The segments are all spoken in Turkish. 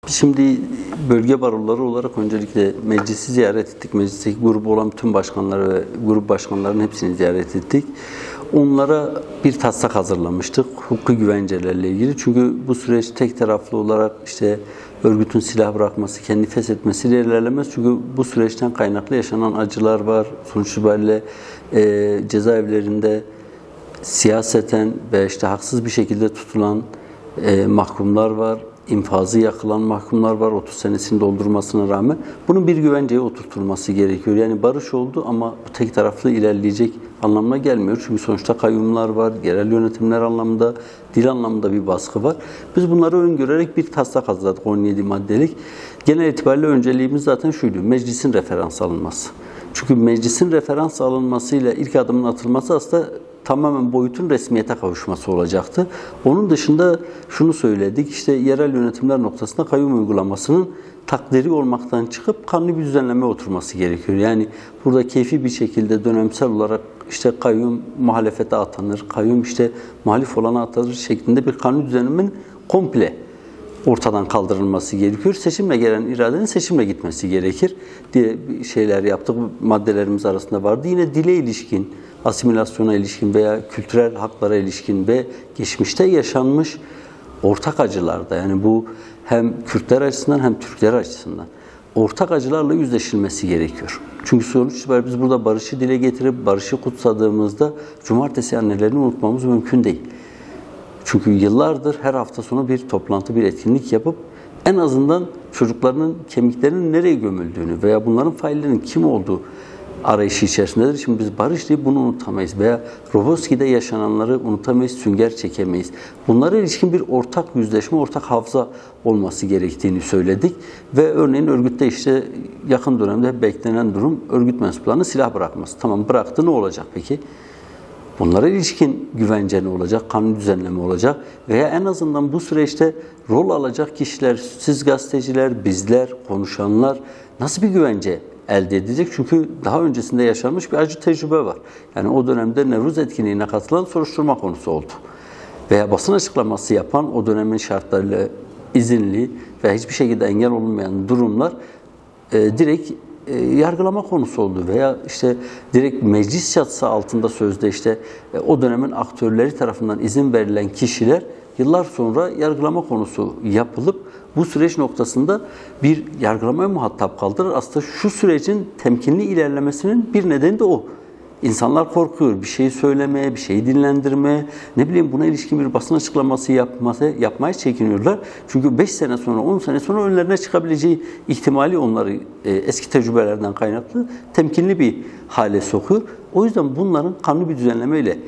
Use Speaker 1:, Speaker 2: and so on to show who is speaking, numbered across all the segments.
Speaker 1: Şimdi bölge baroları olarak öncelikle meclisi ziyaret ettik. Meclisteki grubu olan bütün başkanları ve grup başkanlarının hepsini ziyaret ettik. Onlara bir taslak hazırlamıştık hukuki güvencelerle ilgili. Çünkü bu süreç tek taraflı olarak örgütün silah bırakması, kendi feshetmesiyle ilerlemez. Çünkü bu süreçten kaynaklı yaşanan acılar var. Sonuç itibariyle cezaevlerinde siyaseten ve haksız bir şekilde tutulan mahkumlar var. İnfazı yakılan mahkumlar var 30 senesini doldurmasına rağmen. Bunun bir güvenceye oturtulması gerekiyor. Yani barış oldu ama bu tek taraflı ilerleyecek anlamına gelmiyor. Çünkü sonuçta kayyumlar var, yerel yönetimler anlamında, dil anlamında bir baskı var. Biz bunları öngörerek bir taslak hazırladık 17 maddelik. Genel itibariyle önceliğimiz zaten şuydu: meclisin referans alınması. Çünkü meclisin referans alınmasıyla ilk adımın atılması aslında tamamen boyutun resmiyete kavuşması olacaktı. Onun dışında şunu söyledik: yerel yönetimler noktasında kayyum uygulamasının takdiri olmaktan çıkıp kanuni bir düzenleme oturması gerekiyor. Yani burada keyfi bir şekilde dönemsel olarak kayyum muhalefete atanır, kayyum muhalif olana atanır şeklinde bir kanuni düzenlemenin komple ortadan kaldırılması gerekiyor. Seçimle gelen iradenin seçimle gitmesi gerekir diye şeyler yaptık. Maddelerimiz arasında vardı. Yine dile ilişkin, asimilasyona ilişkin veya kültürel haklara ilişkin ve geçmişte yaşanmış ortak acılarda, yani bu hem Kürtler açısından hem Türkler açısından ortak acılarla yüzleşilmesi gerekiyor. Çünkü sonuç itibariyle biz burada barışı dile getirip barışı kutsadığımızda cumartesi annelerini unutmamız mümkün değil. Çünkü yıllardır her hafta sonu bir toplantı, bir etkinlik yapıp en azından çocuklarının kemiklerinin nereye gömüldüğünü veya bunların faillerinin kim olduğu arayışı içerisindedir. Şimdi biz barış deyip bunu unutamayız veya Roboski'de yaşananları unutamayız, sünger çekemeyiz. Bunlara ilişkin bir ortak yüzleşme, ortak hafıza olması gerektiğini söyledik ve örneğin örgütte yakın dönemde beklenen durum örgüt mensuplarının silah bırakması. Tamam, bıraktı, ne olacak peki? Bunlara ilişkin güvence ne olacak? Kanun düzenleme olacak veya en azından bu süreçte rol alacak kişiler, siz gazeteciler, bizler, konuşanlar nasıl bir güvence elde edecek? Çünkü daha öncesinde yaşanmış bir acı tecrübe var. Yani o dönemde Nevruz etkinliğine katılan soruşturma konusu oldu. Veya basın açıklaması yapan, o dönemin şartlarıyla izinli ve hiçbir şekilde engel olunmayan durumlar direkt yargılama konusu oldu veya direkt meclis çatısı altında sözde o dönemin aktörleri tarafından izin verilen kişiler yıllar sonra yargılama konusu yapılıp bu süreç noktasında bir yargılamaya muhatap kaldılar. Aslında şu sürecin temkinli ilerlemesinin bir nedeni de o. İnsanlar korkuyor bir şey söylemeye, bir şeyi dinlendirmeye, buna ilişkin bir basın açıklaması yapmaya çekiniyorlar. Çünkü 5 sene sonra, 10 sene sonra önlerine çıkabileceği ihtimali onları eski tecrübelerden kaynaklı temkinli bir hale sokuyor. O yüzden bunların kanuni bir düzenlemeyle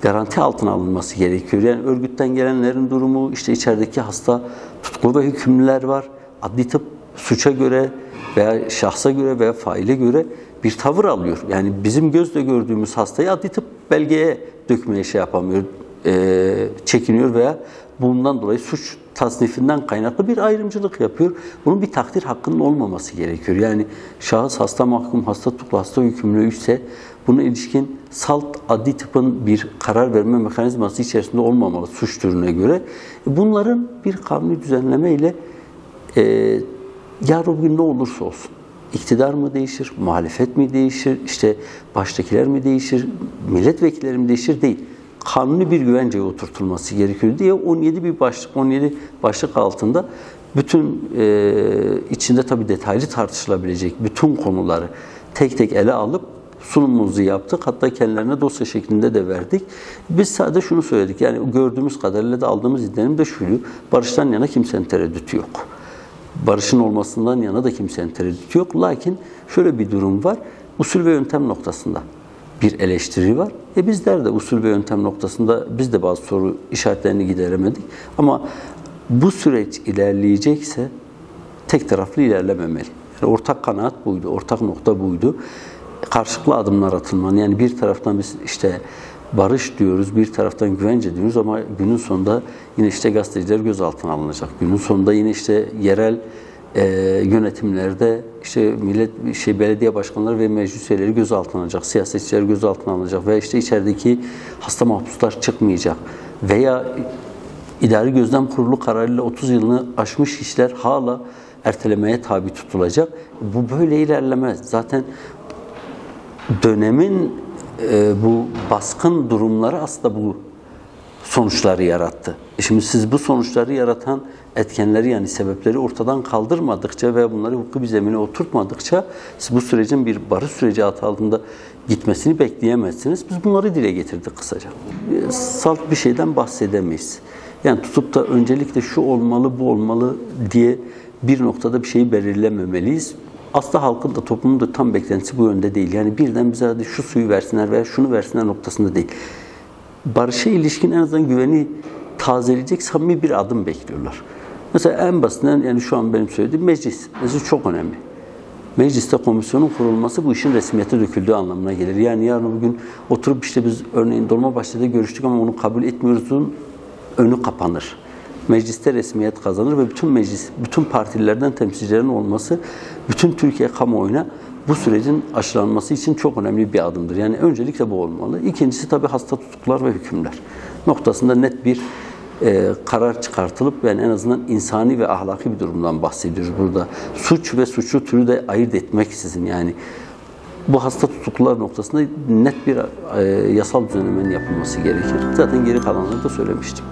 Speaker 1: garanti altına alınması gerekiyor. Yani örgütten gelenlerin durumu, içerideki hasta tutuklu ve hükümlüler var. Adli tıp suça göre veya şahsa göre veya faile göre bir tavır alıyor. Yani bizim gözle gördüğümüz hastayı adli tıp belgeye dökmeye yapamıyor, çekiniyor veya bundan dolayı suç tasnifinden kaynaklı bir ayrımcılık yapıyor. Bunun bir takdir hakkının olmaması gerekiyor. Yani şahıs hasta mahkum, hasta tutuklu, hasta hükümlü ise buna ilişkin salt adli tıpın bir karar verme mekanizması içerisinde olmamalı suç türüne göre. Bunların bir kanuni düzenleme ile yarın bugün ne olursa olsun, İktidar mı değişir, muhalefet mi değişir, baştakiler mi değişir, milletvekilleri mi değişir, değil. Kanuni bir güvenceye oturtulması gerekiyor diye 17 başlık altında bütün içinde tabii detaylı tartışılabilecek bütün konuları tek tek ele alıp sunumumuzu yaptık. Hatta kendilerine dosya şeklinde de verdik. Biz sadece şunu söyledik: yani gördüğümüz kadarıyla da aldığımız izlenim de şuydu: barıştan yana kimsenin tereddütü yok. Barışın olmasından yana da kimsenin tereddütü yok. Lakin şöyle bir durum var: usul ve yöntem noktasında bir eleştiri var. Bizler de usul ve yöntem noktasında biz de bazı soru işaretlerini gideremedik. Ama bu süreç ilerleyecekse tek taraflı ilerlememeli. Yani ortak kanaat buydu, ortak nokta buydu. Karşılıklı adımlar atılmalı. Yani bir taraftan biz barış diyoruz, bir taraftan güvence diyoruz ama günün sonunda yine gazeteciler gözaltına alınacak. Günün sonunda yine yerel yönetimlerde belediye başkanları ve meclis üyeleri gözaltına alınacak, siyasetçiler gözaltına alınacak veya içerideki hasta mahpuslar çıkmayacak veya İdari Gözlem Kurulu kararıyla 30 yılını aşmış işler hala ertelemeye tabi tutulacak. Bu böyle ilerlemez. Zaten dönemin bu baskın durumları aslında bu sonuçları yarattı. Şimdi siz bu sonuçları yaratan etkenleri, yani sebepleri ortadan kaldırmadıkça ve bunları hukuki bir zemine oturtmadıkça siz bu sürecin bir barış süreci adı altında gitmesini bekleyemezsiniz. Biz bunları dile getirdik kısaca. Salt bir şeyden bahsedemeyiz. Yani tutup da öncelikle şu olmalı, bu olmalı diye bir noktada bir şeyi belirlememeliyiz. Aslında halkın da toplumun da tam beklentisi bu yönde değil. Yani birden bize hadi şu suyu versinler veya şunu versinler noktasında değil. Barışa ilişkin en azından güveni tazeleyecek samimi bir adım bekliyorlar. Mesela en basitinden, yani şu an benim söylediğim meclis. Meclis çok önemli. Mecliste komisyonun kurulması bu işin resmiyete döküldüğü anlamına gelir. Yani yarın bugün oturup işte biz örneğin Dolmabahçe'de görüştük ama onu kabul etmiyoruzun önü kapanır. Mecliste resmiyet kazanır ve bütün meclis, bütün partilerden temsilcilerin olması bütün Türkiye kamuoyuna bu sürecin aşılanması için çok önemli bir adımdır. Yani öncelikle bu olmalı. İkincisi tabii hasta tutuklar ve hükümler noktasında net bir karar çıkartılıp, yani en azından insani ve ahlaki bir durumdan bahsediyoruz burada. Suç ve suçlu türü de ayırt etmeksizin, yani bu hasta tutuklular noktasında net bir yasal düzenlemenin yapılması gerekir. Zaten geri kalanları da söylemiştim.